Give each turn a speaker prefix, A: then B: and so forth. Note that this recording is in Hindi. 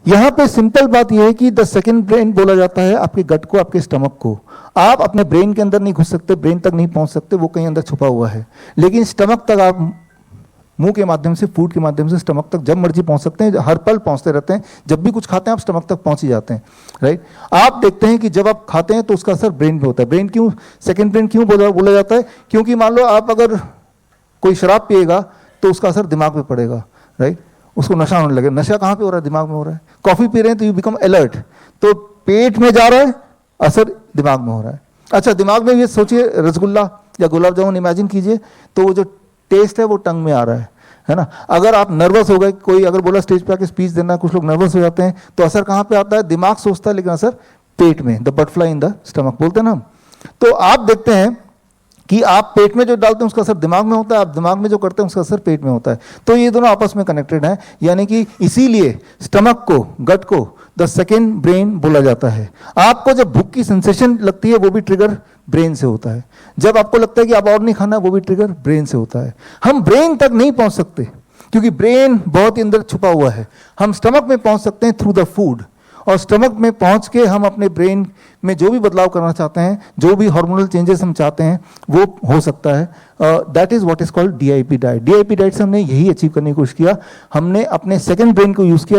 A: यहां पे सिंपल बात यह है कि द सेकंड ब्रेन बोला जाता है आपके गट को, आपके स्टमक को। आप अपने ब्रेन के अंदर नहीं घुस सकते, ब्रेन तक नहीं पहुंच सकते, वो कहीं अंदर छुपा हुआ है। लेकिन स्टमक तक आप मुंह के माध्यम से, फूड के माध्यम से स्टमक तक जब मर्जी पहुंच सकते हैं, हर पल पहुंचते रहते हैं। जब भी कुछ खाते हैं आप स्टमक तक पहुंच ही जाते हैं, राइट। आप देखते हैं कि जब आप खाते हैं तो उसका असर ब्रेन पे होता है। ब्रेन क्यों, सेकंड ब्रेन क्यों बोला जाता है? क्योंकि मान लो आप अगर कोई शराब पिएगा तो उसका असर दिमाग पे पड़ेगा, राइट। उसको नशा होने लगे। नशा कहाँ पे हो रहा है? दिमाग में हो रहा है। कॉफी पी रहे हैं तो यू बिकम अलर्ट, तो पेट में जा रहा है, असर दिमाग में हो रहा है। अच्छा, दिमाग में ये सोचिए, रसगुल्ला या गुलाब जामुन इमेजिन कीजिए, तो वो जो टेस्ट है वो टंग में आ रहा है ना। अगर आप नर्वस हो गए, कोई अगर बोला स्टेज पे आके स्पीच देना, कुछ लोग नर्वस हो जाते हैं, तो असर कहाँ पे आता है? दिमाग सोचता है, लेकिन असर पेट में, the butterfly in the stomach बोलते हैं ना हम। तो आप देखते हैं कि आप पेट में जो डालते हैं उसका असर दिमाग में होता है, आप दिमाग में जो करते हैं उसका असर पेट में होता है। तो ये दोनों आपस में कनेक्टेड हैं, यानी कि इसीलिए स्टमक को, गट को द सेकेंड ब्रेन बोला जाता है। आपको जब भूख की सेंसेशन लगती है वो भी ट्रिगर ब्रेन से होता है। जब आपको लगता है कि आप और नहीं खाना, वो भी ट्रिगर ब्रेन से होता है। हम ब्रेन तक नहीं पहुंच सकते क्योंकि ब्रेन बहुत ही अंदर छुपा हुआ है। हम स्टमक में पहुंच सकते हैं थ्रू द फूड, और स्टमक में पहुंच के हम अपने ब्रेन में जो भी बदलाव करना चाहते हैं, जो भी हार्मोनल चेंजेस हम चाहते हैं, वो हो सकता है। That is what is called DIP diet. DIP diet से हमने यही अचीव करने की कोशिश किया। हमने अपने सेकंड ब्रेन को यूज किया।